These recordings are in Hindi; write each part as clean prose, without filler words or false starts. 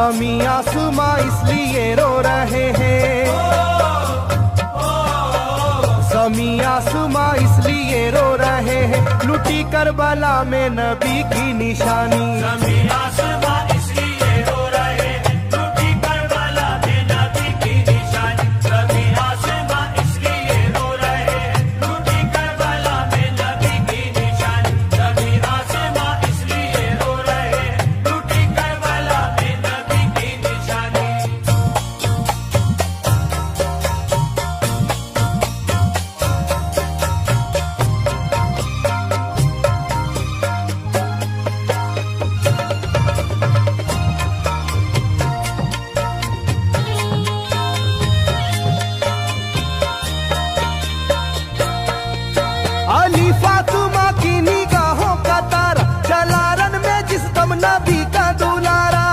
ज़मीं आसमां इसलिए रो रहे हैं, ज़मीं आसमां इसलिए रो रहे हैं, लुटी करबला में नबी की निशानी। ज़मीं आसमां इसलिए रो रहे हैं, लुटी करबला में नबी की निशानी। ज़मीं आसमां इसलिए रो रहे हैं, लुटी करबला में नबी की निशानी। ज़मीं आसमां इसलिए रो रहे हैं, लुटी करबला में नबी की निशानी। अली फातिमा की निगाहों का तारा, चला रन में जिस दम नबी का दुलारा।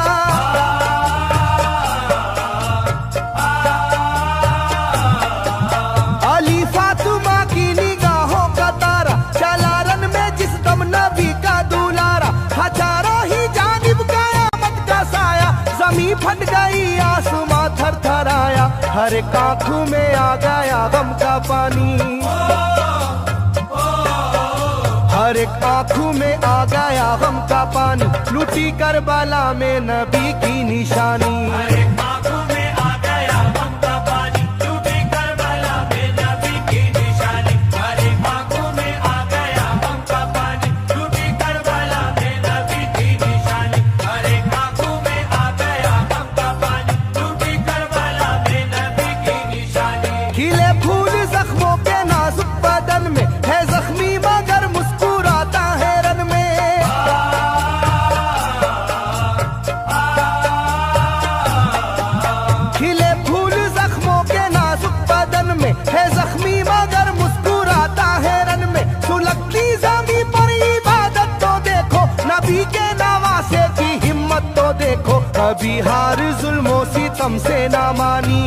अली फातिमा की निगाहों का तारा, चला रन में जिस दम नबी का दुलारा। हजारों ही जानिब कयामत का साया, जमीन फट गई आसमां थर थर आया। हर एक आंखों में आ गया गम का पानी, हर एक आंखों में आ गया गम का पानी, लुटी करबला में नबी की निशानी। हर एक आंखों में आ गया गम का पानी, लुटी करबला में नबी की निशानी। हर एक आंखों में आ गया गम का पानी, लुटी करबला में नबी की निशानी। हर एक आंखों में आ गया गम का पानी, लुटी करबला में नबी की निशानी। खिले फूल जख्मों के नाजुक बदन में है जख्मी मगर मुस्कुराता है रन में। खिले फूल जख्मों के नाजुक बदन में है जख्मी मगर मुस्कुराता है रन में। सुलगती ज़मीं पर इबादत तो देखो, नबी के नवासे की हिम्मत तो देखो। कभी हार जुल्मों सितम से ना मानी,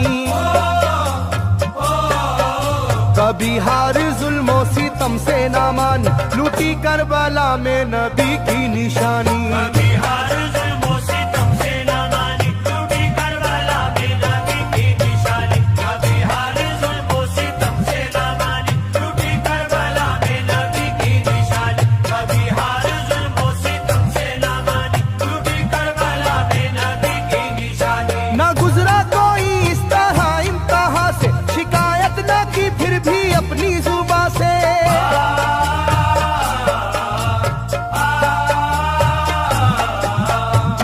कभी हार जुल्मों सितम से ना मानी, लुटी करबला में नबी की निशानी। कभी हार जुल्मों सितम से ना मानी, लुटी करबला में नबी की निशानी। कभी हार जुल्मों सितम से ना मानी, लुटी करबला में नबी की निशानी। कभी हार जुल्मों सितम से ना मानी, लुटी करबला में नबी की निशानी। न गुजरा कोई इस तरह इम्तिहा से, शिकायत न की फिर भी अपनी जुबा से।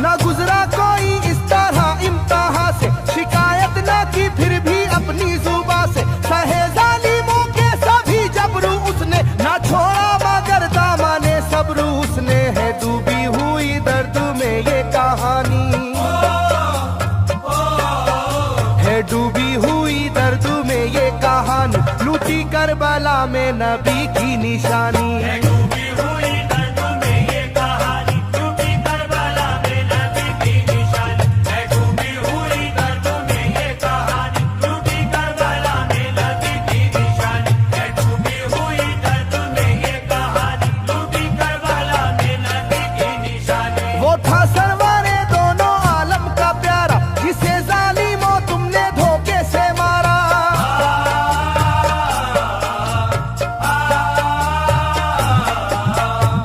न गुजरा कोई इस तरह इम्तिहा से, शिकायत न की फिर भी अपनी जुबा से। सहे जालिमों के सभी जबरू उसने, न छोड़ा मगर दामने सब्र उसने। है डूबी हुई दर्द में ये कहानी, है डूबी हुई दर्द में ये कहानी, लुटी करबला में नबी की निशानी। है डूबी हुई दर्द में ये कहानी, लुटी करबला में नबी की निशानी। है डूबी हुई दर्द में ये कहानी, लुटी करबला में नबी की निशानी। है डूबी हुई दर्द में ये कहानी, लुटी करबला में नबी की निशानी। वो था सरवारे दोनों आलम का प्यारा, जिसे जालिमों तुमने धोखे से मारा।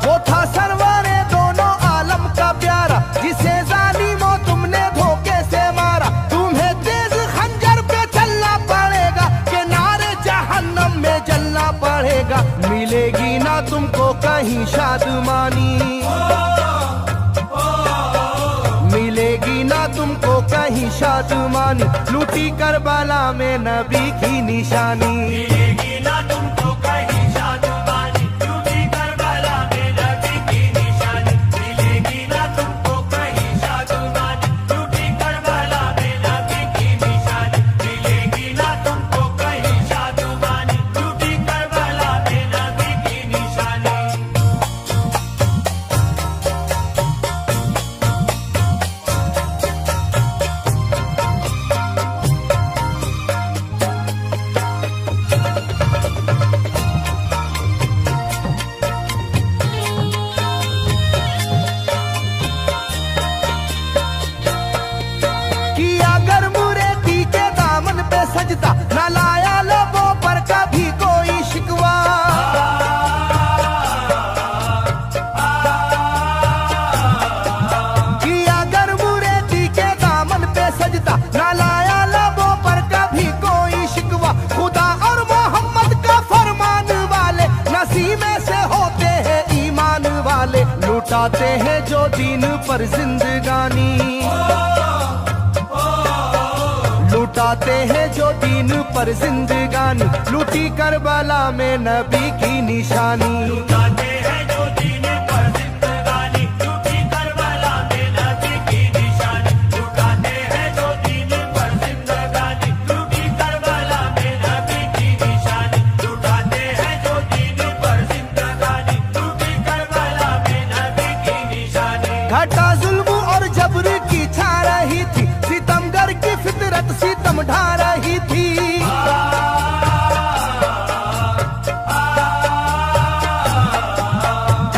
वो था सरवारे दोनों आलम का प्यारा, जिसे जालिमों तुमने धोखे से मारा। तुम्हें तेज खंजर पे चलना पड़ेगा, के नारे जहन्नम में जलना पड़ेगा। मिलेगी ना तुमको कहीं शादमानी, मिलेगी ना तुमको कहीं शादमानी, लुटी करबला में नबी की निशानी। मिलेगी ना तुमको कहीं शादमानी, लुटी करबला में नबी की निशानी। मिलेगी ना तुमको कहीं शादमानी, लुटी करबला में नबी की निशानी। मिलेगी ना तुमको कहीं शादमानी, लुटी करबला में नबी की निशानी। लुटाते हैं जो दीन पर जिंदगानी, लुटाते हैं जो दीन पर जिंदगानी, लूटी करबला में नबी की निशानी। लुटाते हैं जो दीन पर जिंदगानी, लूटी करबला में नबी की निशानी। लुटाते हैं जो दीन पर जिंदगानी, लूटी करबला में नबी की निशानी। लुटाते हैं जो दीन पर जिंदगानी, लूटी करबला में नबी की निशानी। घटा जुल्म और जबर की छा रही थी, सितमगर की फितरत सितम ढा रही थी।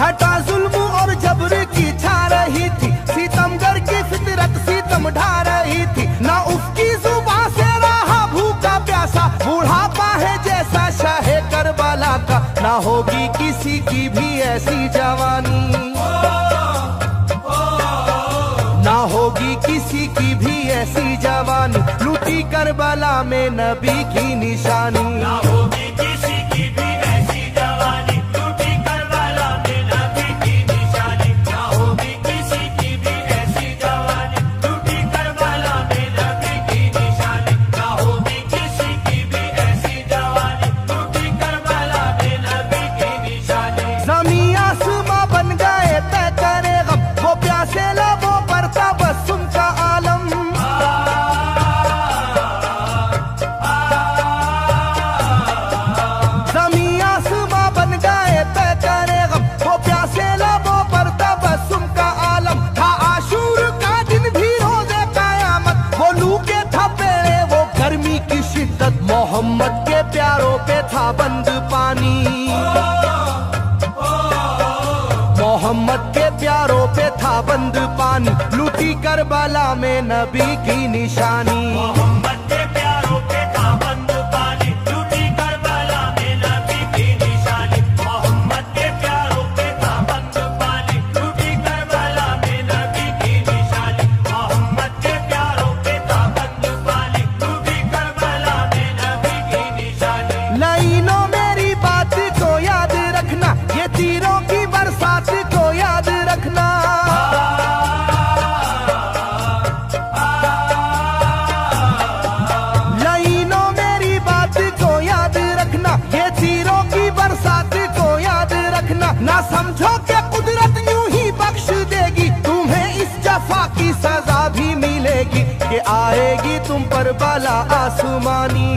घटा जुल्म और जबर की छा रही थी, सितमगर की फितरत सितम ढा रही थी। ना उसकी जुबान से रहा भूखा प्यासा, बुढ़ापा है जैसा शाहे करबला का, ना होगी किसी की भी ऐसी जवानी, ना होगी किसी की भी ऐसी जवानी, लूटी करबला में नबी की निशानी। ना होगी किसी की भी ऐसी जवानी, लूटी करबला में नबी की निशानी। ना होगी किसी की भी ऐसी जवानी, लूटी करबला में नबी की निशानी। ना होगी किसी की भी ऐसी जवानी, लूटी करबला में नबी की निशानी। ज़मीं आसमां बन गए तय करे गम, वो प्यासे लबों पर तबस्सुम का आलम। ज़मीं आसमां बन गए तय करे गम, वो प्यासे लबों पर तबस्सुम का आलम। था आशूर का दिन भी रोज़े क़यामत, वो लू के थपेड़े वो गर्मी की शिद्दत, मोहम्मद के प्यारों पे था बंद पानी, मोहम्मद के प्यारों पे था बंद पानी, लूटी करबला में नबी की निशानी। मोहम्मद के प्यारों पे था बंद पानी, लूटी करबला में नबी की निशानी। मोहम्मद के प्यारों पे था बंद पानी, लूटी करबला में नबी की निशानी। मोहम्मद के प्यारों पे था बंद पानी, लूटी करबला में नबी की निशानी। लाइनों मेरी बात को याद रखना, ये तीरों की बरसात को याद रखना। लाइनों मेरी बात को याद रखना, ये तीरों की बरसात को याद रखना। ना समझो कि कुदरत यूं ही बख्श देगी, तुम्हें इस जफा की सजा भी मिलेगी, कि आएगी तुम पर बला आसमानी,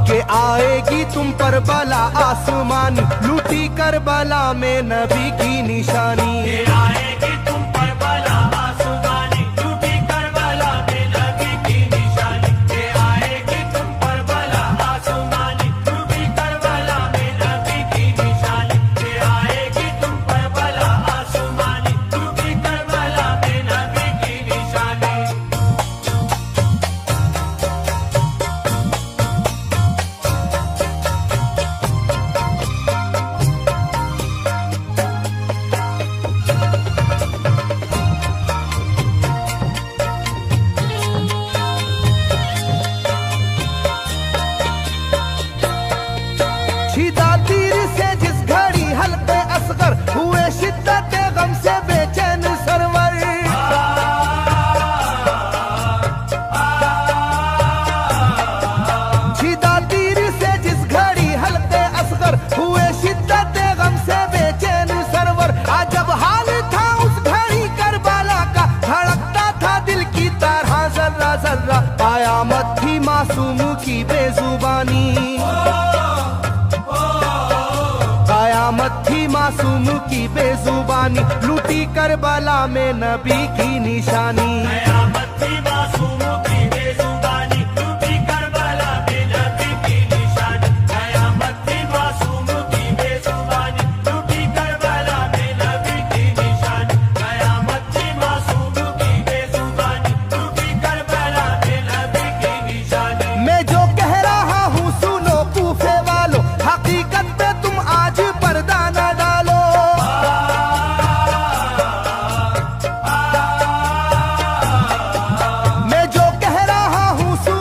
के आएगी तुम पर बला आसमानी, लूटी करबला में नबी की निशानी। ये आएगी तुम पर बला आसमानी, लूटी करबला में नबी की निशानी। ये आएगी तुम पर बला आसमानी, लूटी करबला में नबी की निशानी। ये आएगी तुम पर बला आसमानी, लूटी करबला में नबी की निशानी। छिदा तीर से जिस घड़ी हल्के असगर हुए, शिद्दत गम से बेचैन सरवर। छिदा तीर से जिस घड़ी हल्के असगर हुए, शिद्दत गम से बेचैन सरवर। अजब हाल था उस घड़ी करबला का, धड़कता था दिल की तरह जर्रा जर्रा। कयामत थी मासूम की बेजुबानी, कयामत थी मासूम की बेजुबानी, लूटी करबला में नबी की निशानी। कयामत थी मासूम की बेजुबानी, लूटी करबला में नबी की निशानी। कयामत थी मासूम की बेजुबानी, लूटी करबला में नबी की निशानी। कयामत थी मासूम की बेजुबानी, लूटी करबला में नबी की निशानी। मैं जो कह रहा हूँ सुनो कूफे वालों, हकीकत पे तुम आज पर्दा न डालो। मैं जो कह रहा हूँ सुनो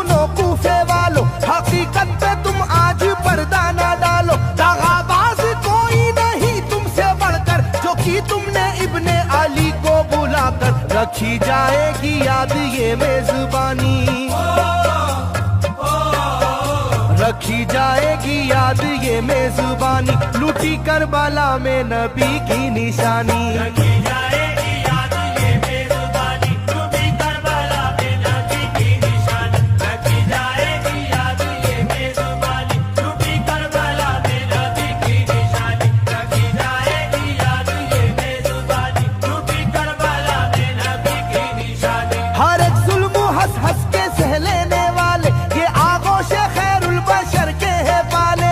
रखी जाएगी याद ये मेजबानी, रखी जाएगी याद ये मेजबानी, लूटी करबला में नबी की निशानी। रखी जाएगी याद ये मेजबानी, लूटी करबला में नबी की निशानी। रखी जाएगी याद ये मेजबानी, लूटी करबला में नबी की निशानी। रखी जाएगी याद ये मेजबानी, लूटी करबला में नबी की निशानी। हर एक जुल्म हंस हंस के सह लेने वाले ये आगोश खैरुल बशर के है पाले।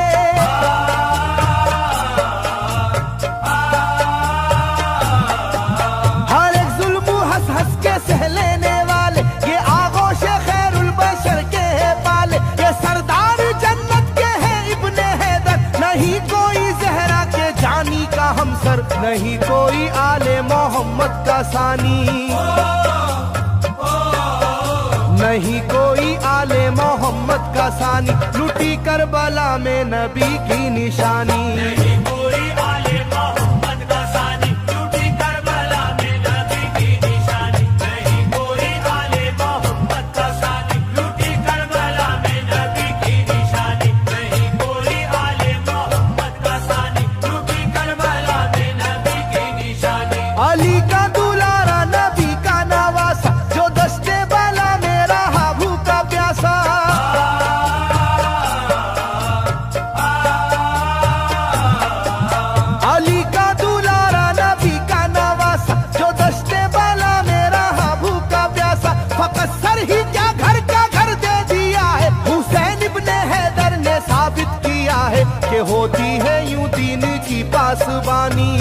हर एक जुल्म हंस हंस के सह लेने वाले ये आगोश खैरुल बशर के है पाले। ये सरदार जन्नत के है इब्ने हैदर, नहीं कोई जहरा के जानी का हमसर, नहीं कोई आले मोहम्मद का सानी, नहीं कोई आले मोहम्मद का सानी, लूटी करबला में नबी की निशानी। नहीं कोई आले मोहम्मद का सानी, लूटी करबला में नबी की निशानी। नहीं कोई आले मोहम्मद का सानी, लूटी करबला में नबी की निशानी। नहीं कोई आले मोहम्मद का सानी, लूटी करबला में नबी की निशानी। अली का दुलारा नबी का नवासा, जो दस्ते बाला में रहा भूखा प्यासा। अली का दुलारा नबी का नवासा, जो दस्ते बाला में रहा भूखा प्यासा। फकत सर ही क्या घर का घर दे दिया है, हुसैन इब्ने हैदर ने साबित किया है कि होती है यूं दीन की पासबानी,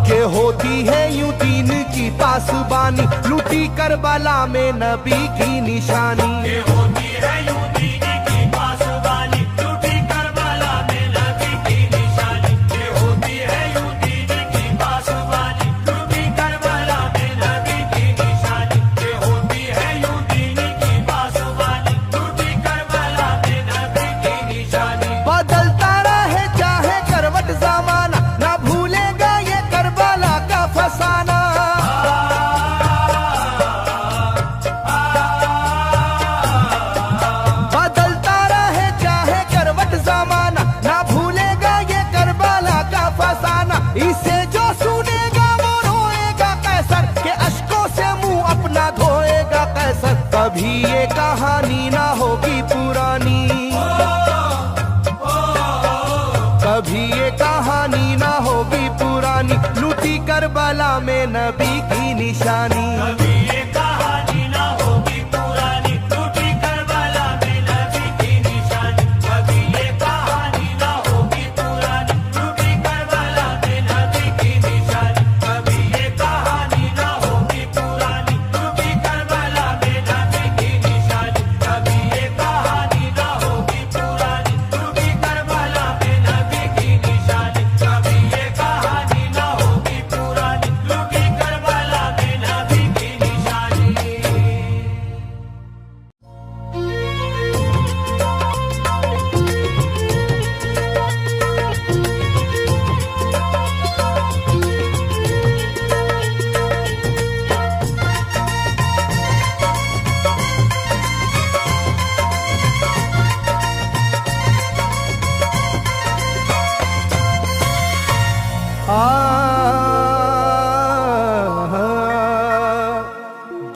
के होती है यूं दीन की पासबानी, लूटी करबला में नबी की निशानी। ये होती है यूं दीन की पासबानी, लूटी करबला में नबी की निशानी। ये होती है यूं दीन की पासबानी, लूटी करबला में नबी की निशानी। ये होती है यूं दीन की पासबानी, लूटी करबला में नबी की निशानी। बदलता रहे चाहे करवट जमाना, ना भूलेगा ये करबला का फसाना। बदलता रहे चाहे करवट जमाना, ना भूलेगा ये करबला का फसाना। इसे जो सुनेगा वो रोएगा कैसर, के अश्कों से मुंह अपना धोएगा कैसर। कभी ये कहानी ना होगी पुरानी, कभी ये कहानी ना होगी पुरानी, लूटी करबला में नबी की निशानी। कभी ये कहानी ना होगी पुरानी, लूटी करबला में नबी की निशानी। कभी ये कहानी ना होगी पुरानी, लूटी करबला में नबी की निशानी। कभी ये कहानी ना होगी पुरानी, लूटी करबला में नबी की निशानी। कभी ये कहानी ना होगी पुरानी, लूटी करबला में नबी की निशानी। कभी ये कहानी ना होगी पुरानी, लूटी करबला में नबी की निशानी।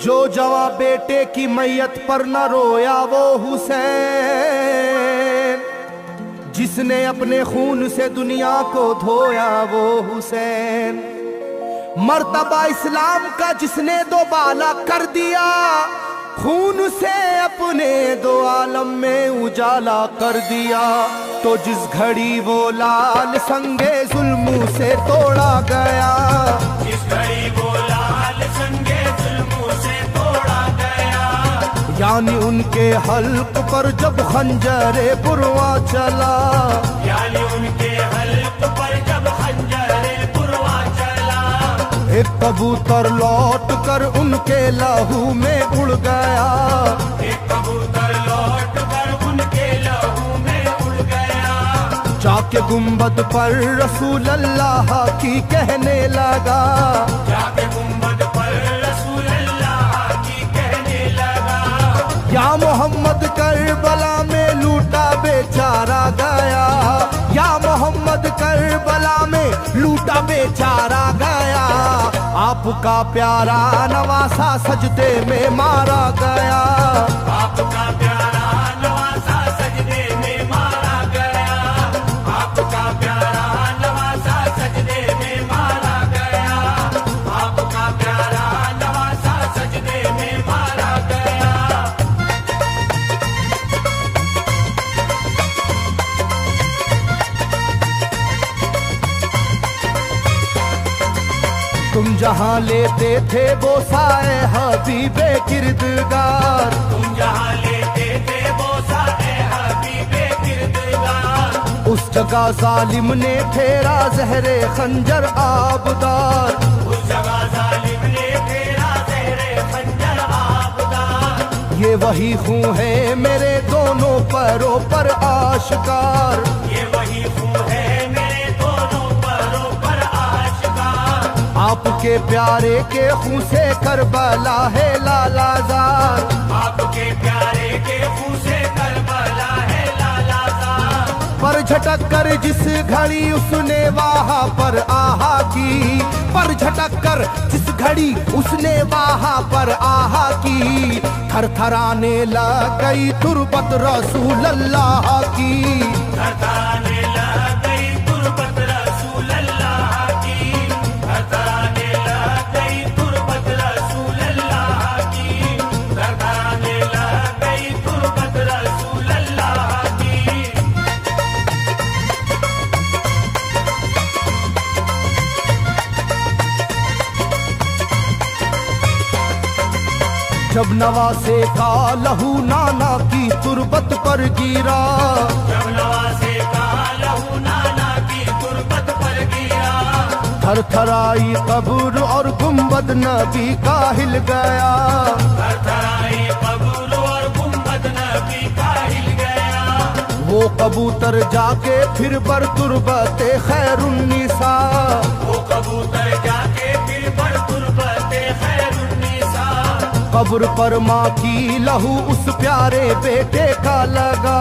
जो जवा बेटे की मैयत पर न रोया वो हुसैन, जिसने अपने खून से दुनिया को धोया वो हुसैन। मर्तबा इस्लाम का जिसने दोबाला कर दिया, खून से अपने दो आलम में उजाला कर दिया। तो जिस घड़ी वो लाल संगे जुल्म से तोड़ा गया, जिस घड़ी वो लाल संगे जुल्मों से तोड़ा गया, यानी उनके हल्क पर जब खंजरे पुरवा चला, यानी उनके हल्क पर जब खंजरे पुरवा चला। एक कबूतर लौट कर उनके लहू में उड़ गया, एक कबूतर लौट कर उनके लहू में उड़ गया। जाके गुंबद पर रसूल अल्लाह की कहने लगा, जाके गुंबद पर रसूल अल्लाह की कहने लगा, या मोहम्मद करबला में लूटा बेचारा गया, या मोहम्मद करबला में लूटा बेचारा गया, आपका प्यारा नवासा सजदे में मारा गया, आपका प्यारा नवासा सजदे में मारा गया, आपका प्यारा नवासा सजदे में मारा गया, आपका प्यारा नवासा सजदे में मारा गया। तुम जहां लेते थे बोसाए हबीबे किरदगार, तुम जहां लेते थे बोसा ए हबीबे किरदगार, उस जगह जालिम ने फेरा जहरे खंजर आबदार, उस जगह जालिम ने फेरा जहरे खंजर आबदार, ये वही खून है मेरे दोनों पैरों पर आशिकार, ये वही खून है मेरे दोनों पैरों पर आशिकार, आपके प्यारे के खून से करबला है लालाजार, आपके प्यारे के खून से करबला है लालाजार, पर झटक कर जिस घड़ी उसने वहां पर आहा की, पर झटक कर जिस घड़ी उसने वहां पर आहा की, थरथराने लग गई तुरबत रसूल अल्लाह की, थरथराने लग गई तुरबत रसूल अल्लाह की, थरथराने लग गई तुरबत रसूल अल्लाह की, थरथराने लग गई तुरबत रसूल अल्लाह की। जब नवासे का लहू नाना की तुरबत पर गिरा, जब नवासे का लहू नाना की तुरबत पर गिरा, थरथराई कब्र और गुंबद नबी का हिल गया, थरथराई कब्र और गुंबद नबी का हिल गया, वो कबूतर जाके फिर बर तुरबते खैरुन्निसा, वो कबूतर जाके फिर पर तुरबते खैरुन्निसा, कब्र पर माँ की लहू उस प्यारे बेटे का लगा,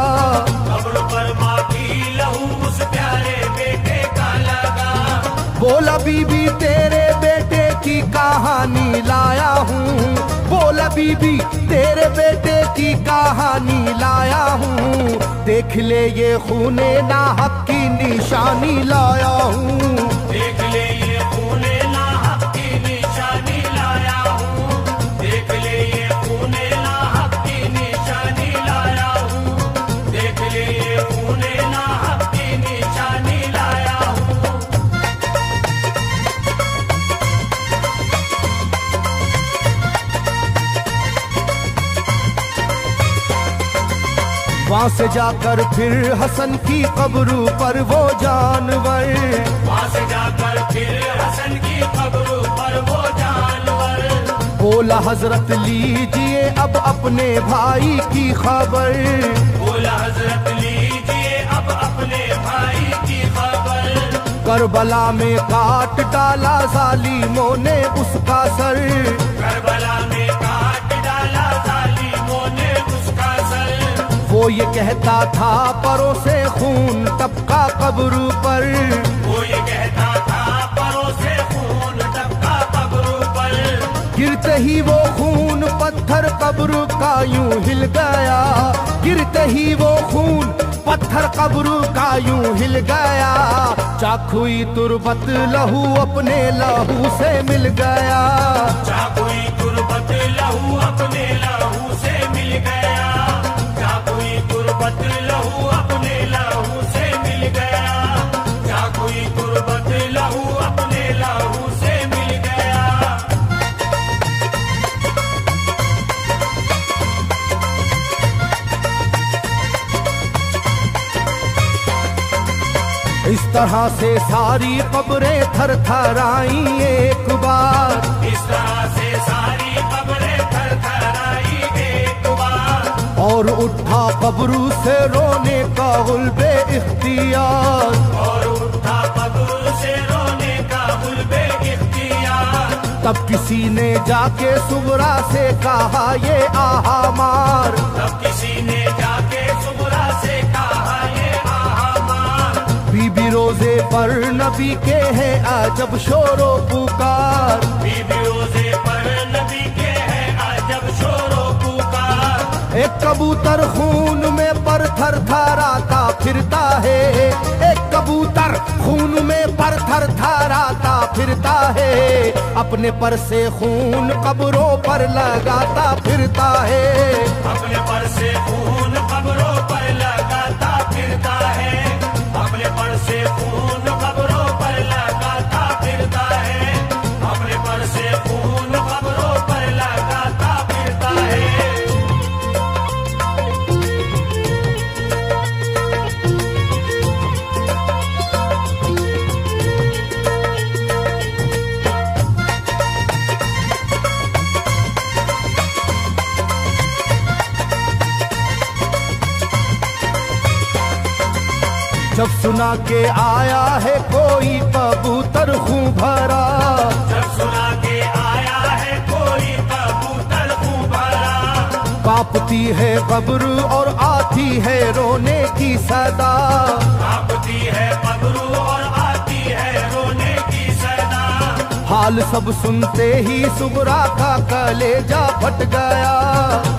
कब्र पर माँ की लहू उस प्यारे बेटे का लगा, बोला बीबी तेरे बेटे की कहानी लाया हूँ, बोला बीबी तेरे बेटे की कहानी लाया हूँ, देख ले ये खूने नाहक की निशानी लाया हूँ, देख ले ये खूने नाहक की निशानी लाया हूँ, देख ले ये खूने नाहक की निशानी लाया हूँ, देख ले ये खूने नाहक की निशानी लाया हूँ। वहां से जाकर फिर हसन की कब्र पर वो जानवर, वहां से जाकर फिर हसन की कब्र पर वो जानवर, बोला हजरत लीजिए अब अपने भाई की खबर, बोला हजरत लीजिए अब अपने भाई की खबर, करबला में काट डाला जालिमों ने उसका सर, करबला में काट डाला जालिमों ने उसका सर, वो ये कहता था परों से खून टपका कब्र पर, वो ये कहता था परों से खून टपका कब्र पर, गिरते ही वो खून पत्थर कब्र का यूं हिल गया, गिरते ही वो खून पत्थर कब्र का यूं हिल गया, चाखुई तुरबत लहू अपने लहू से मिल गया, चाकुई तुरबत लहू अपने लहू से मिल गया, चाकुई तुरबत लहू अपने लहू से मिल गया, चाकुई तुरबत लहू अपने लहू से मिल गया। इस तरह से सारी कब्रें थर थर आई एक बार, इस तरह से सारी कब्रें थर थर आई एक बार, और उठा कब्र से रोने का गुल्बे इख्तियार, और उठा कब्र से रोने का गुल्बे इख्तियार। तब किसी ने जाके सुगरा से कहा ये आहा मार, तब किसी ने जाके सुगरा से कहा ये आहा मार। बीबी रोजे पर नबी के हैं अजब शोरो पुकार, बीबी रोजे पर नबी के हैं अजब शोरो पुकार। एक कबूतर खून में पर थर थराता फिरता है, एक कबूतर खून में पर थर थराता फिरता है, अपने पर से खून कब्रों पर लगाता फिरता है, अपने पर से खून कब्रों पर लगाता फिरता है, अपने पर से खून कब्रों पर लगाता फिरता है, अपने पर से खून कब्रों पर लगाता फिरता है। जब सुना के आया है कोई कबूतर खूं भरा, जब सुना के आया है कोई कबूतर खूं भरा। कांपती है कब्र और आती है रोने की सदा, कांपती है कब्र और आती है रोने की सदा। हाल सब सुनते ही सुगरा का कलेजा फट गया,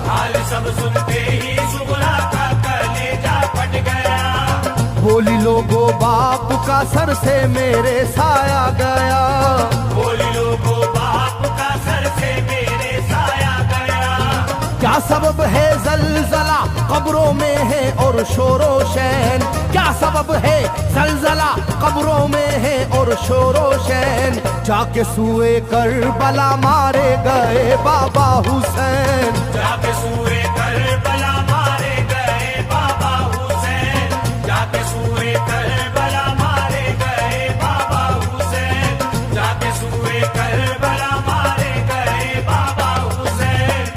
हाल सब सुनते ही सुगरा का कलेजा फट गया। बोली लोगो बाप का सर से मेरे साया गया, बोली लोगो बाप का सर से मेरे साया गया। क्या सबब है जलजला कब्रों में है और शोरो शैन, क्या सबब है जलजला कब्रों में है और शोरो शैन। जाके सुए करबला मारे गए बाबा हुसैन, जाके सूए करबला मारे गए बाबा हुसैन, जाके सूए करबला मारे गए बाबा हुसैन, जाके सूए करबला मारे गए बाबा हुसैन।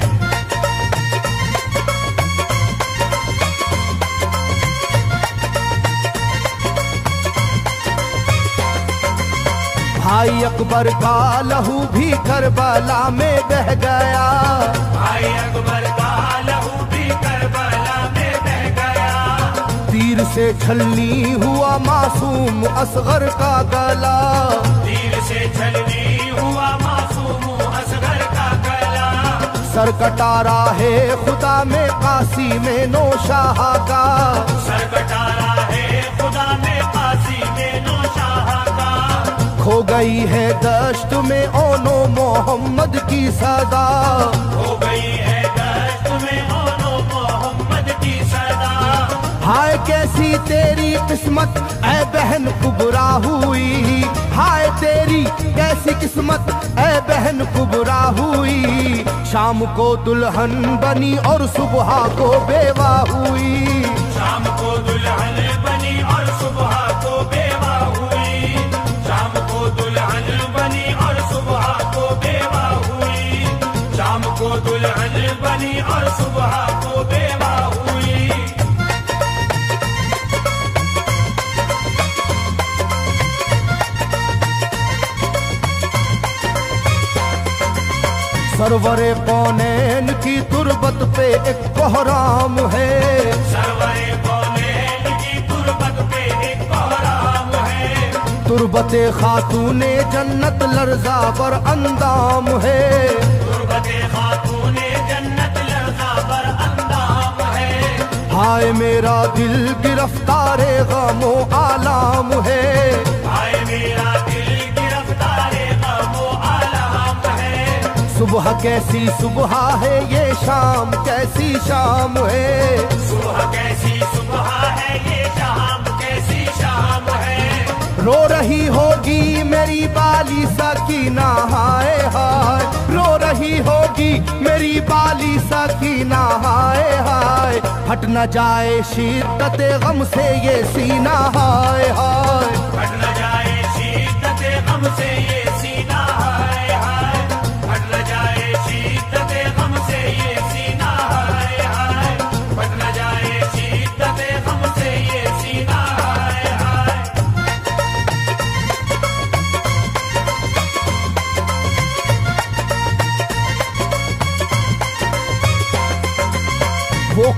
भाई अकबर का लहू भी करबला में बह गया, भाई अकबर का लहू भी करबला में बह गया। तीर से छलनी हुआ मासूम असगर का गला, तीर से छलनी हुआ मासूम असगर का गला। सर कटारा है खुदा में काशी में नौशाह का, सर कटारा है खुदा में काशी में नौशाह का। खो गई है दश्त में ओनो मोहम्मद की सदा, हो गई है दश्त में ओनो मोहम्मद की सदा। हाय कैसी तेरी किस्मत ऐ बहन कुबरा हुई, हाय तेरी कैसी किस्मत ऐ बहन कुबरा हुई। शाम को दुल्हन बनी और सुबह को बेवा हुई, शाम को दुल्हन बनी और सुबह को बेवा हुई, शाम को दुल्हन बनी और सुबह को बेवा हुई, शाम को दुल्हन बनी और सुबह को बेवा हुई। सरवरे पौनैन की तुरबत पे एक कोहराम है, सरवरे कौनैन की तुरबत पे एक कोहराम है। तुरबते खातूने जन्नत लर्जा पर अंदाम है, तुरबते खातूने जन्नत लर्जा पर अंदाम है। हाय मेरा दिल गिरफ्तारे गमो आलाम है, हाय मेरा दिल गिरफ्तारे गमो आलाम है। सुबह कैसी सुबह है ये शाम कैसी शाम है, सुबह कैसी सुबह है ये शाम कैसी शाम है। रो रही होगी मेरी बाली सकीना हाय हाय, रो रही होगी मेरी बाली सकीना हाय हाय। फट न जाए शिद्दत गम से ये सीना हाय हाय, फट न जाए शिद्दत गम से ये सीना हाय हाय, फट न जाए शिद्दत गम से ये सीना हाय हाय,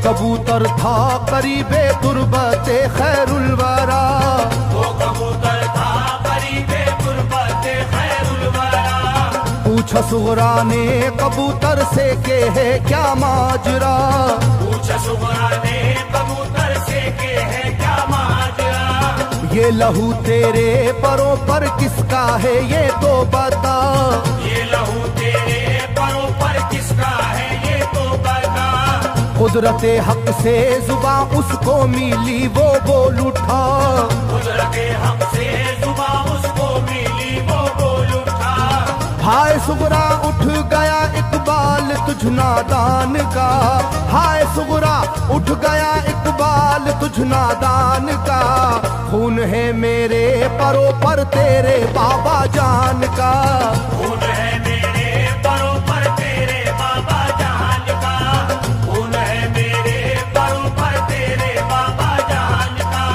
कबूतर था करीबे तुरबते खैरुल वरा, वो कबूतर था करीबे तुरबते खैरुल वरा। पूछा सुगरा ने कबूतर से के है क्या माजरा, पूछा सुगरा ने कबूतर से के है क्या माजरा। ये लहू तेरे परों पर किसका है ये तो बता, ये लहू तेरे परों पर किसका है ये तो बता। कुदरते हक से जुबां उसको मिली वो बोल उठा, कुदरते हक से जुबां उसको मिली वो बोल उठा। हाय सुगरा उठ गया इकबाल तुझ नादान का, हाय सुगरा उठ गया इकबाल तुझ नादान का। खून है मेरे परों पर तेरे बाबा जान का, खून है मेरे परों पर तेरे बाबा जान का। खून है मेरे परों पर तेरे बाबा जान का।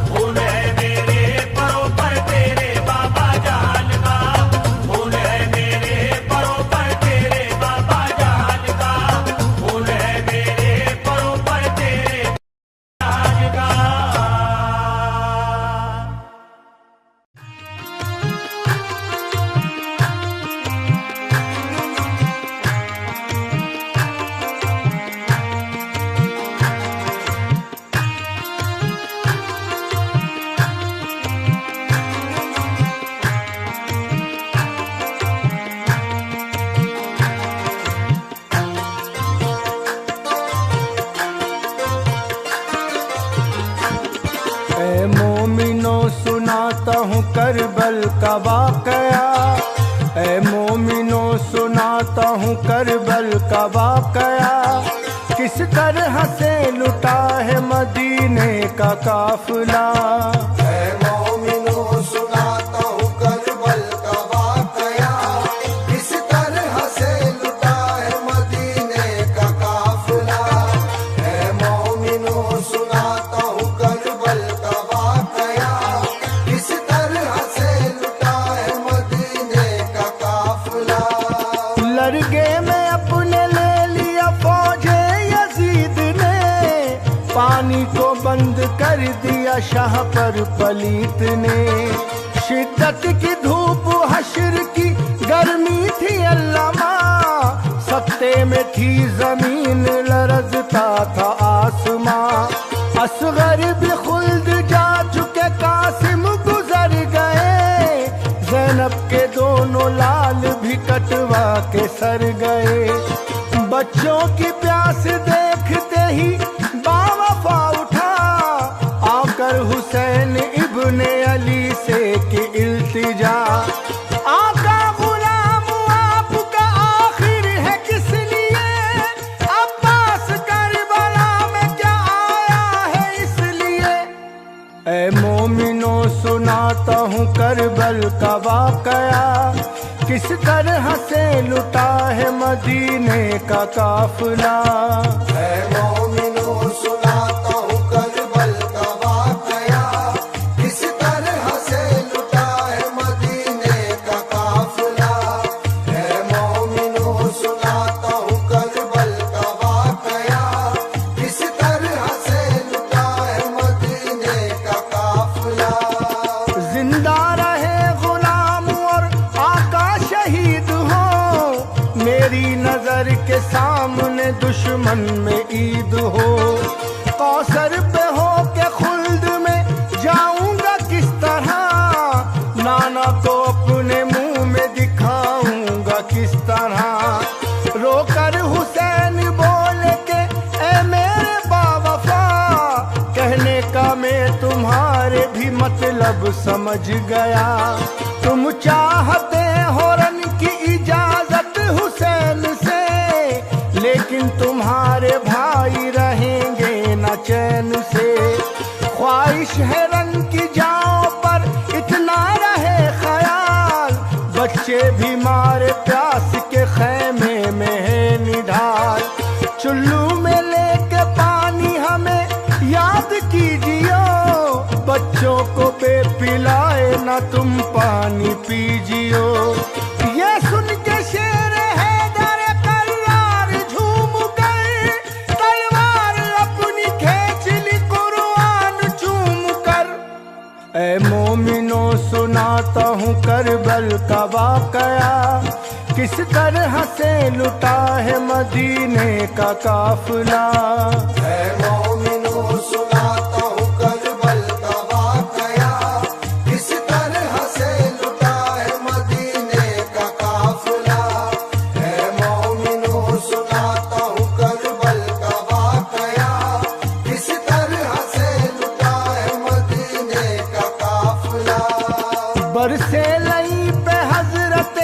खून है मेरे परों पर तेरे बाबा जान का। खून है मेरे परों पर तेरे बाबा जान का। खून है मेरे परों पर तेरे जान का। ए मोमिनो सुनाता हूँ करबल का वाकया, ए मोमिनो सुनाता हूँ करबल का वाकया। किस तरह से लुटा है मदीने का काफिला, ऐ मोमिनो सुनाता हूँ करबल का वाकया। किस तरह से लुटा है मदीने का काफिला। ऐ मोमिनो सुनाता हूँ करबल का वाकया। किस तरह से लुटा है मदीने का काफिला। लड़के में अपने ले लिया फौजे यजीद ने, पानी को बंद कर दिया शाह पर पलीत ने। शिद्दत की धूप हश्र की गर्मी थी अल्लामा, सत्ते में थी जमीन लरजता था आसमां। असगर भी खुल्द जा चुके कासिम गुजर गए, ज़ैनब के दोनों लाल भी कटवा के सर गए। बच्चों की प्यास देखते ही बावफा उठा, आकर हुसैन इब्ने अली से की इल्तिजा। आका गुलाम आपका आखिर है किस लिए, अब्बास करबला में क्या आया है इसलिए। ऐ मोमिनो सुनाता हूँ करबल का वाकया। किस तरह से लुटा है मदीने का काफिला, ऐ मोमिनो सुनाता हूँ करबल का वाकया। किस तरह से लुटा है मदीने का काफिला। ऐ मोमिनो सुनाता हूँ करबल का वाकया। किस तरह से लुटा है मदीने का काफिला। जिंदा रहे गुलाम और आका शहीद हो, मेरी नजर के सामने दुश्मन में ईद हो। कौसर पे हो के खुल्द में जाऊंगा किस तरह, नाना को अपने मुंह में दिखाऊंगा किस तरह। रोकर हुसैन बोले के ए मेरे बावफा, कहने का मैं तुम्हारे भी मतलब समझ गया। तुम चाहते हो रन की इजाजत हुसैन से, लेकिन तुम्हारे भाई रहेंगे न चैन से। ख्वाहिश है रन की जाओ पर इतना रहे ख्याल, बच्चे भी मारे प्यास के खैमे में है निढाल। चुल्लू में लेके पानी हमें याद कीजियो, बच्चों को बेपिलाए ना तुम पानी पीजियो। ये सुन के शेर हैदर करार झूम कर तलवार सुनाता हूँ करबल का वाकया, किस तरह से लुटा है मदीने का काफिला। है मोमिनो सुनाता हूँ करबल का वाकया, किस तरह से लुटा है मदीने का काफिला। है मोमिनो सुनाता हूँ करबल का वाकया, किस तरह से लुटा है मदीने का काफिला। बरसे लई पे हजरत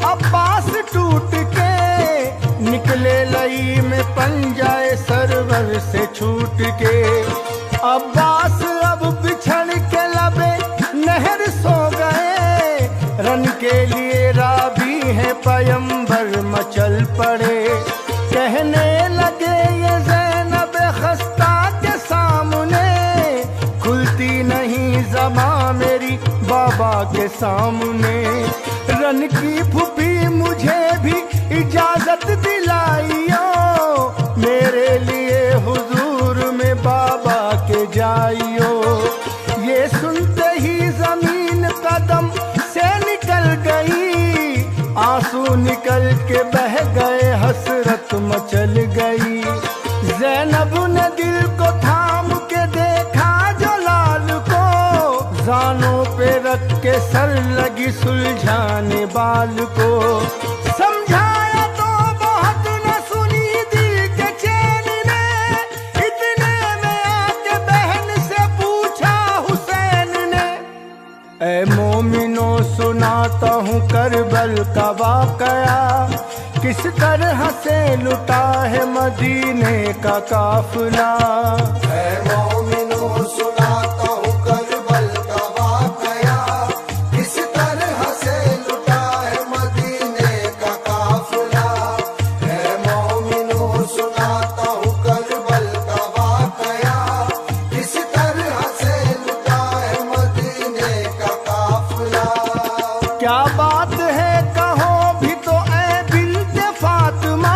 अब्बास टूट के, निकले लई में पंजाए सरवर से छूट के। अब्बास अब बिछड़ के लबे नहर सो गए, रन के लिए राबी है पयंबर मचल पड़े। कहने लगे ये ज़ैनब खस्ता के सामने, खुलती नहीं ज़बां मेरी बाबा के सामने। रन की फूफी मुझे भी इजाजत दिलाइयो, मेरे लिए हुजूर में बाबा के जाइयो। ये सुनते ही जमीन कदम से निकल गई, आंसू निकल के बह गए, हसरत मचल गई। ज़ैनब ने दिल को थाम के देखा जो लाल को, जानों पे रख के सर लगी सुलझाने बाल को। समझाया तो बहुत न सुनी दिल के चैन ने, इतने में आके बहन से पूछा हुसैन ने। ऐ मोमिनो सुनाता हूँ करबल का वाकया, किस तरह से लुटा है मदीने का काफिला। है मोमिनो सुनाता हूँ करबल का वाकया, किस तरह से लुटा है मदीने का काफिला। है मोमिनो सुनाता हूँ करबल का वाकया, किस तरह से लुटा है मदीने का काफिला। क्या बात है कहो भी तो ऐ बिन्ते फातिमा,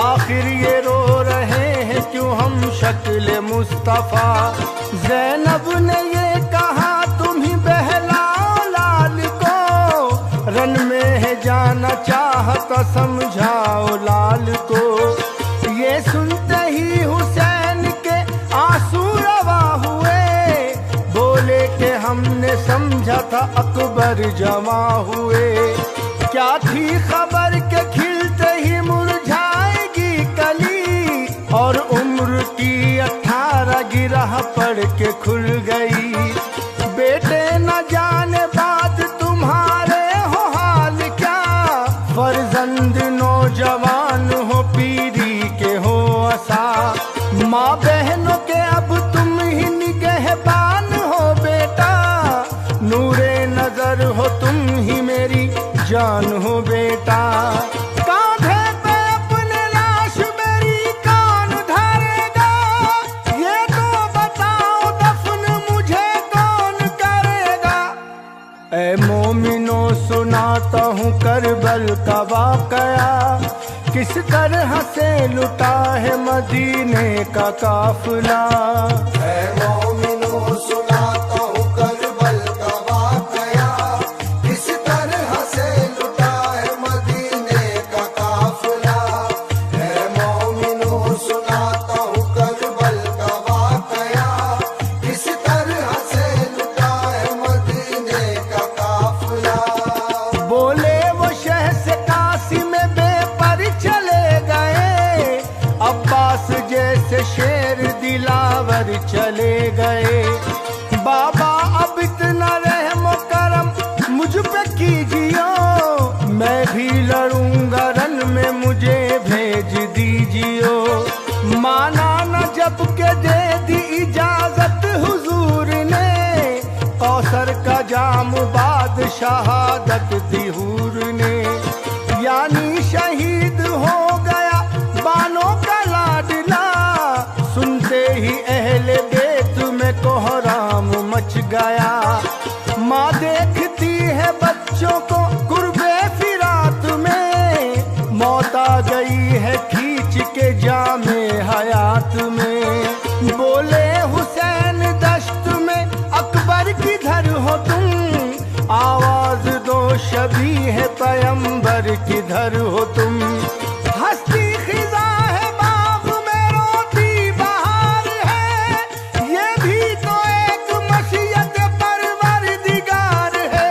आखिर ये रो रहे हैं क्यों हम शक्ल मुस्तफा। ज़ैनब ने ये कहा तुम ही बहलाओ लाल को, रन में है जाना चाहता समझाओ लाल को। ये सुनते ही हुसैन के आंसू रवा हुए, बोले कि हमने समझा था अकबर जमा हुए। क्या थी खबर के खिलते ही मुरझाएगी कली, और उम्र की 18 गिरह पड़ के खुल गई। बेटे न जाने बाद तुम्हारे हो हाल क्या, फर्जंद नौजवान हो पीरी के हो आसा। माँ बहनों के अब तुम ही निगहबान हो बेटा, नूरे नजर हो तुम ही मेरी जान हो बेटा। कांधे पे अपने लाश मेरी कौन धरेगा, ये तो बताओ दफन मुझे कौन करेगा। ऐ मोमिनो सुनाता हूँ करबल का वाकया, किस तरह से लुटा है मदीने का काफिला। है मोमिनो सुनाता हूँ करबल का वाकया, किस तरह से लुटा है मदीने का काफिला। है मोमिनो सुनाता हूँ करबल का वाकया, किस तरह से लुटा है मदीने का काफिला। बोले वो शहर से काशी में बेपर चले गए, अब्बास जैसे शेर दिलावर चले गए। बाबा अब इतना रहम करम मुझ पे कीजियो, मैं भी लड़ूंगा रन में मुझे भेज दीजियो। माना न जब के दे दी इजाजत हुजूर ने, कौसर का जाम बाद शहादत दी हूर ने। यानी शहीद हो गया बानों का लाडला, सुनते ही अहले बेत में कोहराम मच गया। माँ देखती है बच्चों को कुर्बे फिरात में, मौत आ गई है खींच के जामे हयात में। बोले हुसैन दश्त में अकबर किधर हो तुम, नबी है पैगंबर किधर हो तुम। हस्ती खिजा है बाग में रोती बहार है, ये भी तो एक मशीयत परवरदिगार है।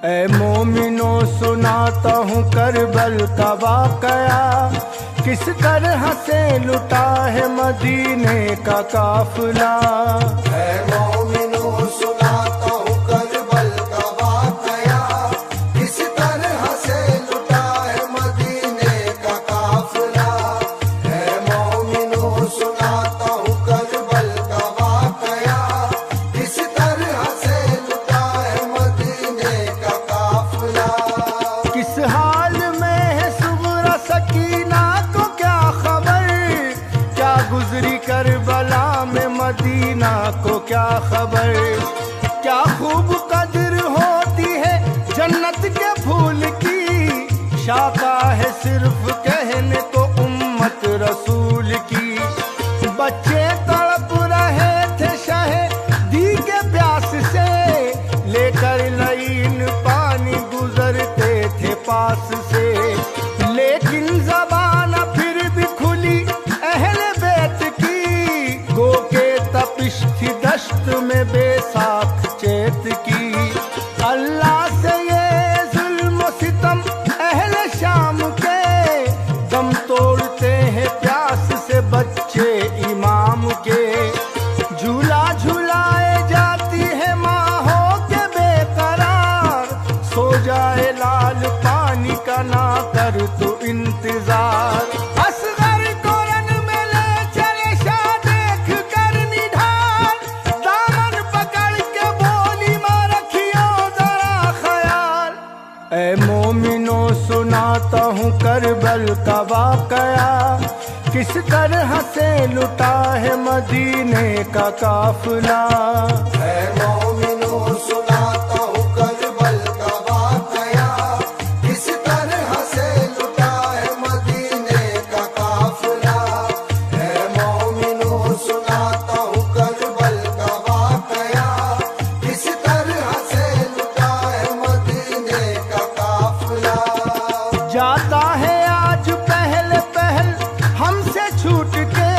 ऐ मोमिनो सुनाता हूँ करबल का वाकया, किस तरह से लुटा है मदीने का काफिला। है मोमिनो सुनाता हूँ करबल का वाकया, किस तरह से लुटा है मदीने का काफिला। है मोमिनो सुनाता हूँ करबल का वाकया, किस तरह से लुटा है मदीने का काफिला। किस हाल में है सुगरा सकीना को क्या खबर, क्या गुजरी करबला में मदीना को क्या खबर। क्या खूब कदर होती है जन्नत के फूल की, शाखा है सिर्फ कहने को उम्मत रसूल की। बच्चे तड़प रहे थे शहदी के प्यास से, लेकर लईन पानी गुजरते थे पास से। लेकिन ज़बान फिर भी खुली अहले बैत की, गो के तपिश थी दश्त में बेसाख चेत की। अल्लाह से ये जुल्म सितम अहले शाम के, दम तोड़ते हैं प्यास से बच्चे इमाम के। झूला झुलाए जाती है माँ हो के बेकरार, सो जाए लाल पानी का ना कर तू इंतजार। असगर को रन में ले चले शाह देख कर निढाल, दामन पकड़ के बोली माँ रखियो जरा ख्याल। ऐ मोमिनो सुनाता हूँ करबल का वाकया, किस तरह से लुटा है मदीने का काफिला। है मोमिनो सुनाता हूँ करबल का वाकया, किस तरह से लुटा है मदीने का काफिला। है मोमिनो सुनाता हूँ करबल का वाकया, किस तरह से लुटा है मदीने का काफिला। जाता है आज पहले पहल हमसे छूट के,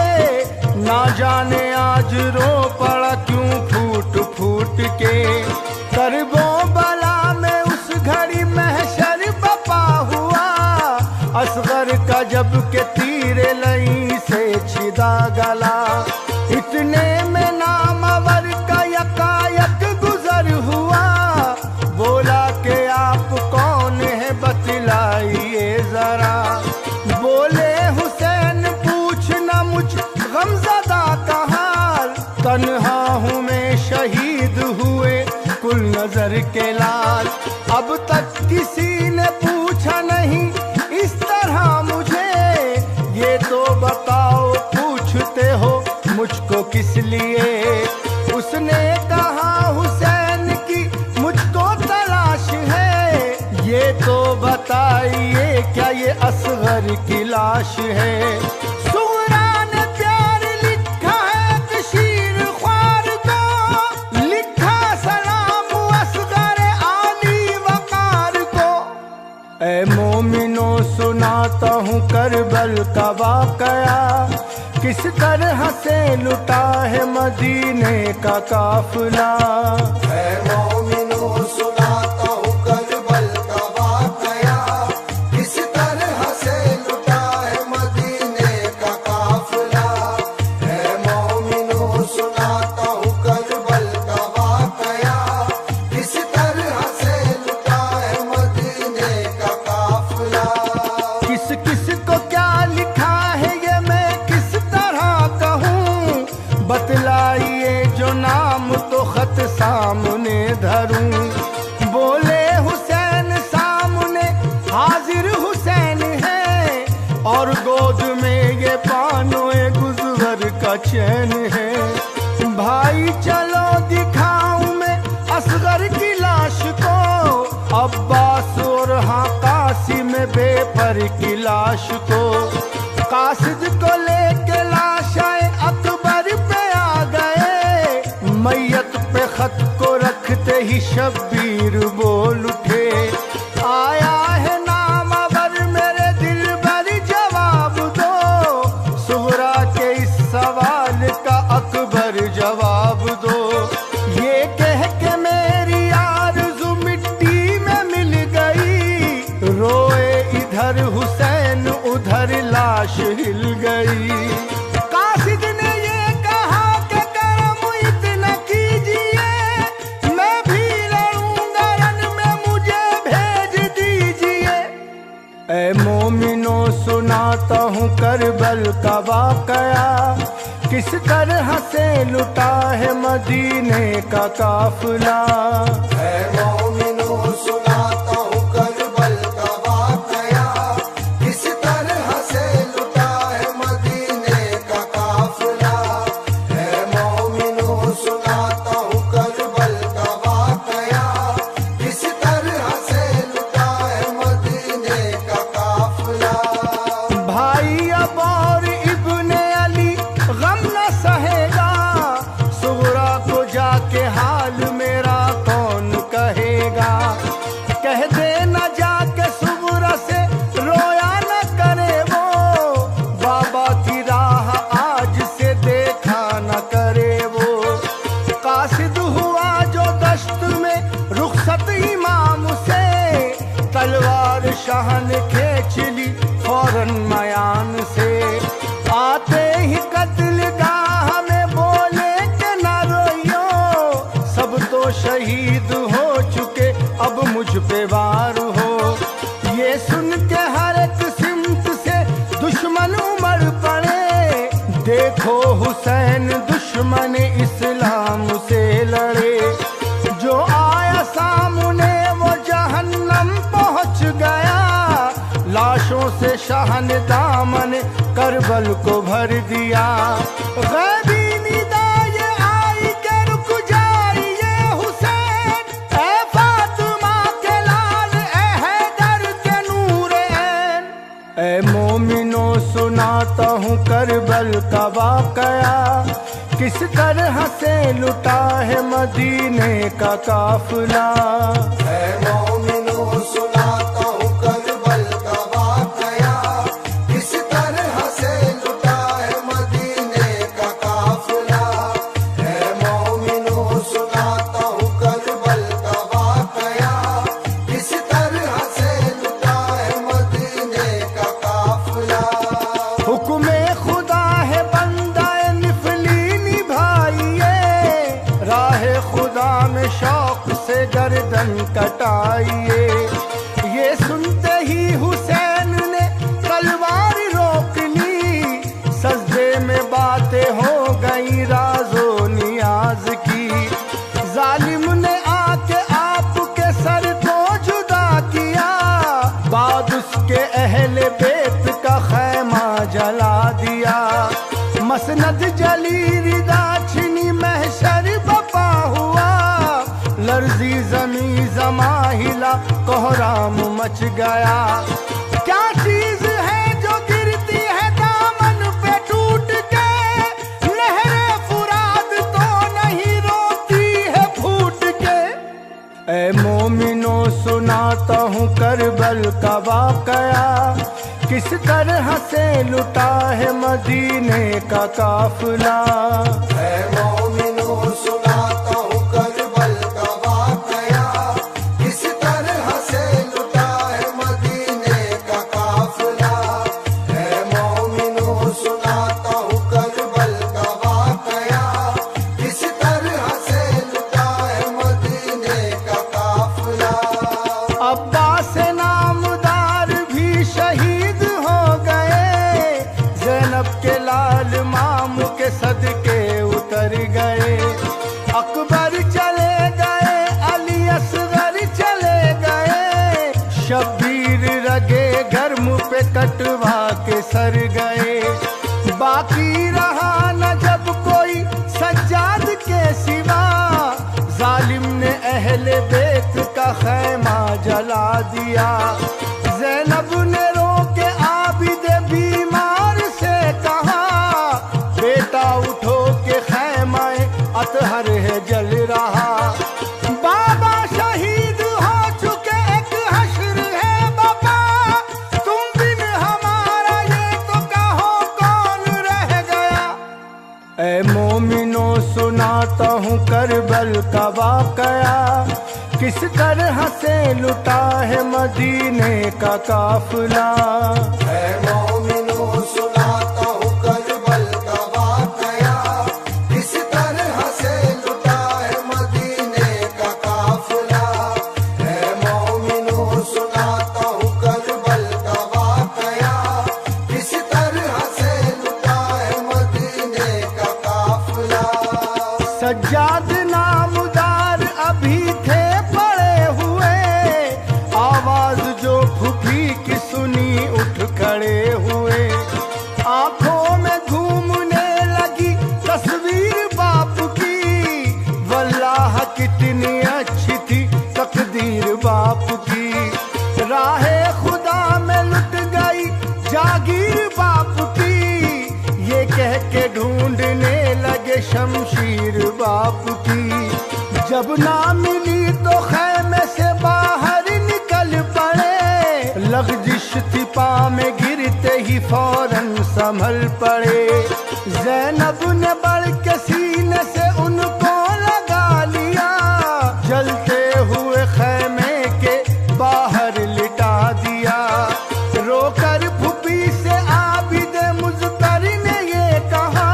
ना जाने आज रो पड़ा क्यों फूट फूट के। करबो बला में उस घड़ी महशर बपा हुआ, असगर का जब के तीरे लई से छिदा गला। इतने में नामवर का यकायक गुजर हुआ, बोला के आप कौन है बतलाइए जरा। बोले हुसैन पूछना मुझ गमज़दा का हाल, तन्हा हूँ मैं शहीद हुए कुल नजर के लाल। अब तक किसी ने पूछा नहीं इस तरह मुझे, ये तो बताओ पूछते हो मुझको किस लिए। उसने कहा हुसैन की मुझको तलाश है, ये तो बताइए क्या ये असगर की लाश है। सुगरा ने प्यार लिखा है कशीर ख्वार को, लिखा सलाम असगर आली वकार को। ऐ मोमिनो सुनाता हूँ करबल का वाकया, किस तरह से लुटा है मदीने का काफिला। है मोमिनो सुनाता हूँ करबल का वाकया, किस तरह से लुटा है मदीने का काफिला। है मोमिनो सुनाता हूँ करबल का वाकया, किस तरह से लुटा है मदीने का काफिला। किस किस को क्या लिखा है ये मैं किस तरह कहूँ, बतलाइए जो नाम तो खत सामने धरूं। बोले हुसैन सामने हाजिर हुसैन है, और गोद में ये पानोए गुजर का चैन है। भाई चलो दिखाऊं मैं असगर की लाश को, अब्बास और हाँ कासिम बेपर की लाश को। कासिद को लेके लाश आए अकबर पे आ गए, मैयत पे खत को रखते ही शब्बीर बोल उठे। जवाब दो। ये कह के मेरी आरज़ू मिट्टी में मिल गई, रोए इधर हुसैन उधर लाश हिल गई। कासिद ने ये कहा कि करम इतना कीजिए, मैं भी लड़ूंगा रन में, मुझे भेज दीजिए। ऐ मोमिनो सुनाता हूँ करबल का वाकया, किस तरह से लुटा है मदीने का काफिला। है मोमिनो सुनाता हूँ करबल का वाकया, किस तरह से लुटा है मदीने का काफिला। है मोमिनो सुनाता हूँ करबल का वाकया, किस तरह से लुटा है मदीने का काफिला। भाई अब और इब्ने अली गम न सहेगा, सुगरा को जाके हाल मेरा कौन कहेगा। कह देना जाके सुगरा से रोया न करे वो, बाबा की राह आज से देखा न करे वो। कासिद हुआ जो दश्त में रुखसत इमाम से, तलवार शाह ने खींच ली फौरन मयान से। आते ही कत्ल गाह में बोले कि न रोइयो, सब तो शहीद हो चुके अब मुझ पे वार हो। ये सुन के हर एक सिमत से दुश्मन उमड़ पड़े, देखो हुसैन दुश्मन इस्लाम से लड़े। जो आया सामने वो जहन्नम पहुंच गया, लाशों से शाह ने दामन करबल को भर दिया। गैबी निदा ये आई के रुक जाइए हुसैन, ऐ फातिमा के लाल ऐ हैदर के नूर ऐन। ऐ मोमिनो सुनाता हूँ करबल का वाकया, किस तरह से लुटा है मदीने का काफिला। है मोमिनो सुनाता हूँ करबल का वाकया, किस तरह से लुटा है मदीने का काफिला। है मोमिनो सुनाता हूँ करबल का वाकया, किस तरह से लुटा है मदीने का काफिला। हुक्मे खुदा है बंदा निफली निभाइए, राह खुदा में शौक से गर्दन कटाइए। ये सुनते ही हुसैन ने तलवार रोक ली, सजदे में बातें हो गई राजो नियाज की। जालिम ने आके आपके सर को जुदा किया, बाद उसके अहले बेत का खैमा जला दिया। मसनद जली रिदा छिनी महशर बपा हुआ, लर्जी जमी जमा हिला कोहराम मच गया। क्या चीज है जो गिरती है दामन पे टूट के, लहरे फुराद तो नहीं रोती है फूट के। ऐ मोमिनो सुनाता हूँ करबल का वाकया, किस तरह से लुटा है मदीने का काफिला। है मोमिनो सुनाता हूँ करबल का वाकया, किस तरह से लुटा है मदीने का काफिला। है मोमिनो सुनाता हूँ करबल का वाकया, किस तरह से लुटा है मदीने का काफिला। अब्बास नामदार भी शहीद हो गए, ज़ैनब के लाल मामू के सदके उतर गए। अकबर चले गए, अली असगर चले गए, शब्बीर रगे गर्म पे कटवा के सर गए। बाकी रहा न जब कोई सज्जाद के सिवा, जालिम ने अहले बेत का खैमा जला दिया। ज़ैनब ने रोके आबिद बीमार से कहा, बेटा उठो के खैमाए अतहर है जल रहा। बाबा शहीद हो चुके एक हश्र है बाबा, तुम बिन हमारा ये तो कहो कौन रह गया। ऐ मोमिनो सुनाता हूँ करबल का वाकया, किस तरह से लुटा है मदीने का काफिला। है मोमिनो सुनाता हूँ करबल का वाकया, किस तरह से लुटा है मदीने का काफिला। है मोमिनो सुनाता हूँ करबल का वाकया, किस तरह से लुटा है मदीने का काफिला। सज्जाद नामदार अभी थे पड़े हुए, आवाज जो फूफी की सुनी उठ खड़े हुए। आंखों में घूमने लगी तस्वीर बाप की, वल्लाह कितनी अच्छी थी तकदीर बाप की। राहे खुदा में लुट गई जागीर बाप की, ये कह के ढूंढने लगे शमशीर बाप की। जब ना मिली तो खैमे से बाहर निकल पड़े, लग़ज़िश थी पाँव में गिरते ही फौरन संभल पड़े। ज़ैनब ने बढ़ के सीने से उनको लगा लिया, जलते हुए खैमे के बाहर लिटा दिया। रोकर फूफी से आबिद मुज़्तरी ने ये कहा,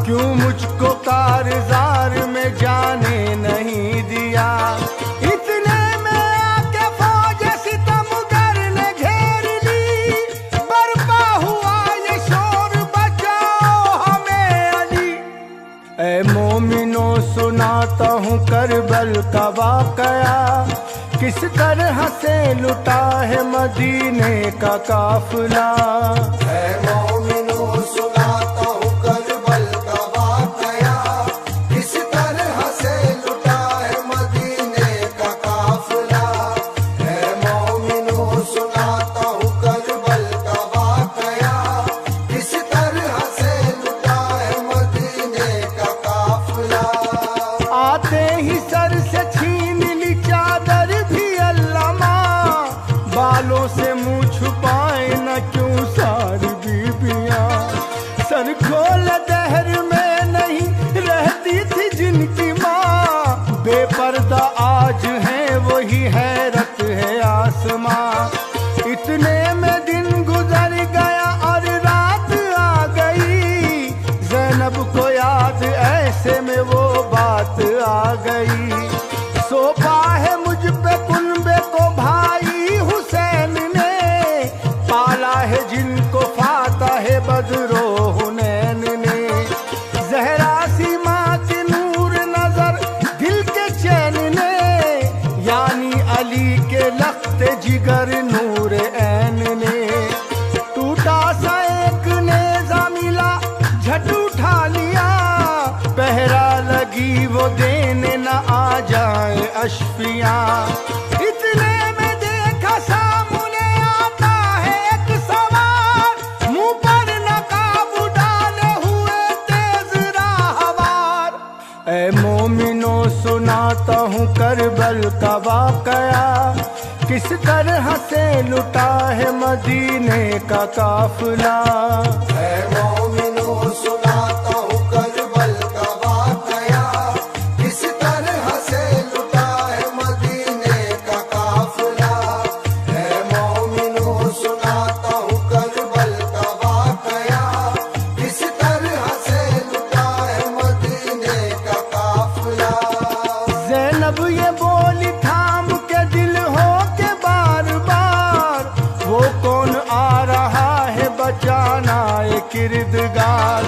क्यों मुझको कारज़ार में जाने नहीं दिया। इतने में आके फौज सितमगर ने घेर ली, बर्पा हुआ ये शोर, बचाओ हमें अली। ऐ मोमिनो सुनाता हूँ करबल का वाकया, किस तरह से लुटा है मदीने का काफिला। है मोमिनो सुनाता हूँ करबल का वाकया, किस तरह से लुटा है मदीने का काफिला। है मोमिनो सुनाता हूँ करबल का वाकया, किस तरह से लुटा है मदीने का काफिला। आते ही सर से छीन ली चादर भी अल्लामा, बालों से मुंह छुपाए न क्यों सारी बीबियां। सर खोल दहर में नहीं रहती थी जिनकी माँ, बेपर्दा आज है वही हैरत है आसमां। इतने में दिन गुजर गया और रात आ गई, ज़ैनब को याद ऐसे में वो बात आ गई। सौंपा है मुझ पे कुनबे को भाई हुसैन ने, पाला है जिनको फाता है बदरो हुनैन ने। ज़हरा सी माँ के नूर नजर दिल के चैन ने, यानी अली के लख्ते जिगर नूर ऐन ने। टूटा सा एक नेज़ा मिला झट उठा लिया, पहरा लगी वो देने न आ जाए अशफियाँ। इतने में देखा सामने आता है एक सवार, मुंह पर नकाब डाले हुए तेज राहवार। ऐ मोमिनो सुनाता हूँ करबल का वाकया, किस तरह से लुटा है मदीने का काफिला। है मोमिनो सुनाता हूँ करबल का वाकया, किस तरह से लुटा है मदीने का काफिला। है मोमिनो सुनाता हूँ करबल का वाकया, किस तरह से लुटा है मदीने का काफिला। ज़ैनब ये बोली थाम के दिल हो के बार बार, वो कौन आ रहा है बचाना ये किरदगार।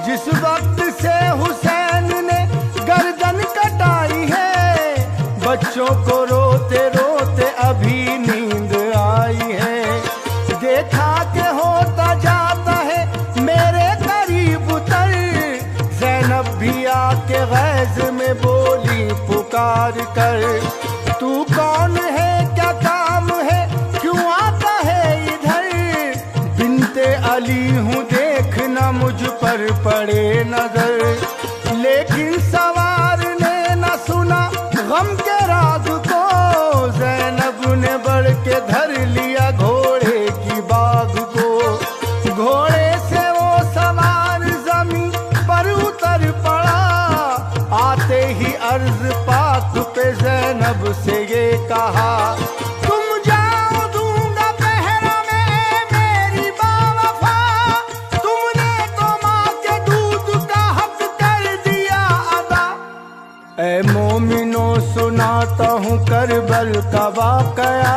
जिस वक्त से हुसैन ने गर्दन कटाई है, बच्चों को रोते रोते अभी नींद आई है। देखा के होता जाता है मेरे करीब उतर, ज़ैनब भी आके गैज़ में बोली पुकार कर। तू कौन है क्या काम है क्यों आता है इधर, बिनते अली हूँ देखना मुझ पर पड़े नजर। लेकिन सवार ने न सुना गम के राज को, ज़ैनब ने बढ़ के धर लिया घोड़े की बाग को। घोड़े से वो सवार जमीन पर उतर पड़ा, कहा, तुम जाओ दूंगा पहरा में मेरी बावफा, तुमने तो माँ के दूध का हक कर दिया अदा। ऐ मोमिनो सुनाता हूँ करबल का वाकया,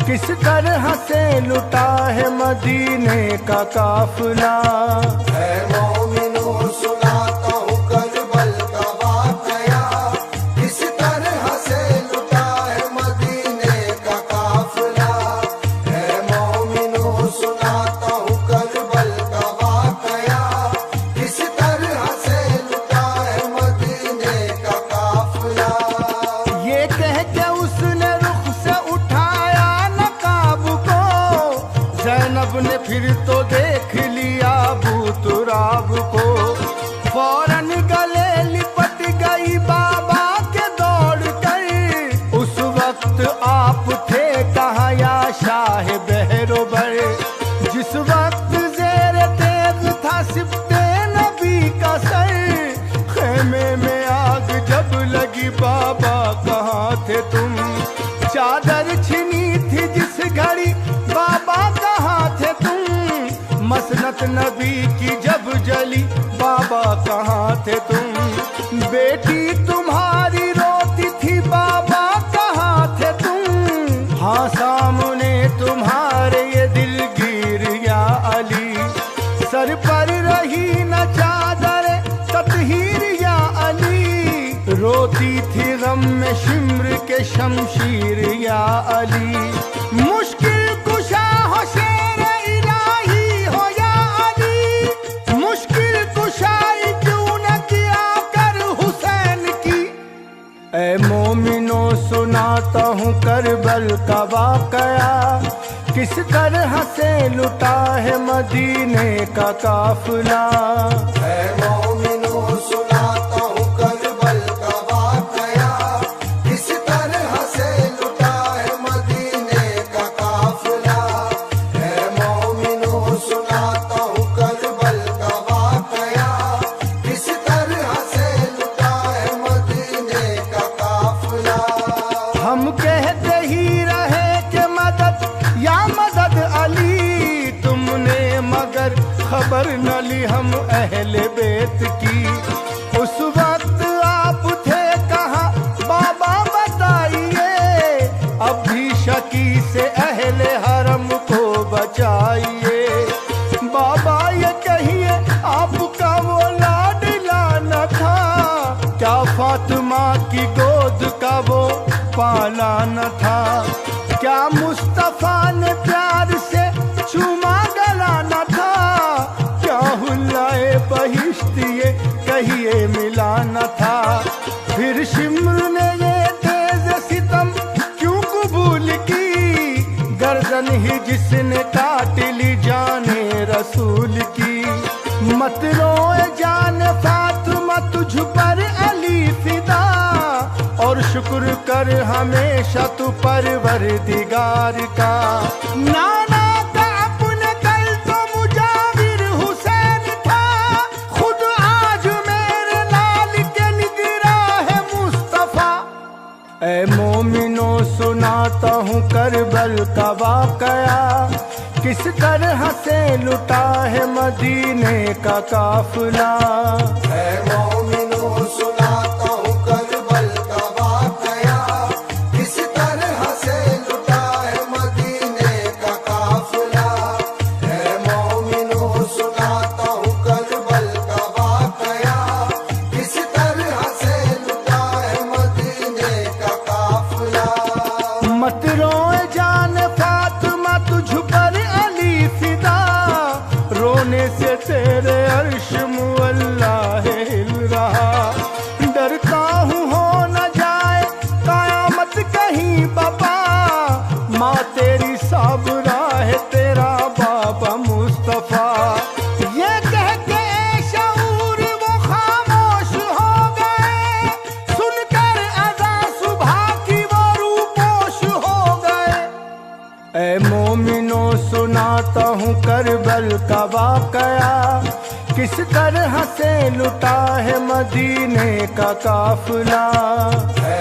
किस तरह से लुटा है मदीने का काफिला। है मोमिनो सुनाता हूँ करबल का वाकया, किस तरह से लुटा है मदीने का काफिला। है मोमिनो सुनाता हूँ करबल का वाकया, किस तरह से लुटा है मदीने का काफिला। ये कह के उसने रुख से उठाया नकाब को, ज़ैनब ने फिर तो देख लिया अबू तुराब को। फौरन गले लिपट गई बाबा के दौड़ कर, उस वक्त आप थे कहाँ या शाह बहरोबर। जिस वक्त ज़ेर तेज था सिफ्ते नबी का सर, खेमे में आग जब लगी बाबा कहाँ थे तुम। चादर छिनी थी जिस घड़ी बाबा कहाँ थे तुम। मसनत नबी की जब जली बाबा कहाँ थे तुम। बेटी तुम्हारी रोती थी बाबा कहाँ थे तुम। हाँ सामने तुम्हारे ये दिलगीर या अली, सर पर रही न चादर ततहीर या अली। रोती थी गम में शिम्र के शमशीर या अली। मुश्किल कुशा हो शेर इलाही हो या अली, मुश्किल कुशाई क्यों न किया कर हुसैन की। ऐ मोमिनो सुनाता हूँ करबल का वाकया, किस तरह से लुटा है मदीने का काफिला। है मोमिनो सुनाता हूँ करबल का वाकया, किस तरह से लुटा है मदीने का काफिला। है मोमिनो सुनाता हूँ करबल का वाकया, किस तरह से लुटा है मदीने का काफिला। हम कहते ही रहे कि मदद या मदद अली, तुमने मगर खबर न ली हम अहले बेत की। उस वक्त आप थे कहाँ बाबा बताइए, अब भी शकी से अहले हरम को बचाइए। बाबा ये कहिए आपका वो लाडला न था, क्या फातिमा की गोद का वो पाला न था। क्या मुस्तफा ने प्यार से चूमा गला न था, क्या हुल्लाए बहिश्त ये कहिए मिला न था। फिर शिम्र ने ये तेज सितम क्यों कबूल की, गर्दन ही जिसने काट ली जाने रसूल की। मत रोए जान फातिमा तुझ पर अली फिदा, और शुक्र कर हमेशा तू परवरदिगार का। नाना का अपने कल तो मुजाविर हुसैन था, खुद आज मेरे लाल के निगराह है मुस्तफा। ऐ मोमिनो सुनाता हूँ करबल का वाकया, किस तरह से लुटा है मदीने का काफिला। है मोमिनो सुनाता हूँ करबल का वाकया, किस तरह से लुटा है मदीने का काफिला। है मोमिनो सुनाता हूँ करबल का वाकया, किस तरह से लुटा है मदीने का काफिला। मत रोए जान फातिमा तुझ पर अली फिदा, रोने से तेरे अर्श मुअल्ला हिल रहा। डरता हूँ हो न जाए कयामत कहीं बाबा, माँ तेरी साबरा है तेरा बाबा मुस्तफा। ये कह के शऊर वो खामोश हो गए, सुनकर अज़ा सुबह की वो रूपोश हो गए। ऐ मोमिनो सुनाता हूँ करबल का वाकया, किस तरह से लुटा है मदीने का काफिला। है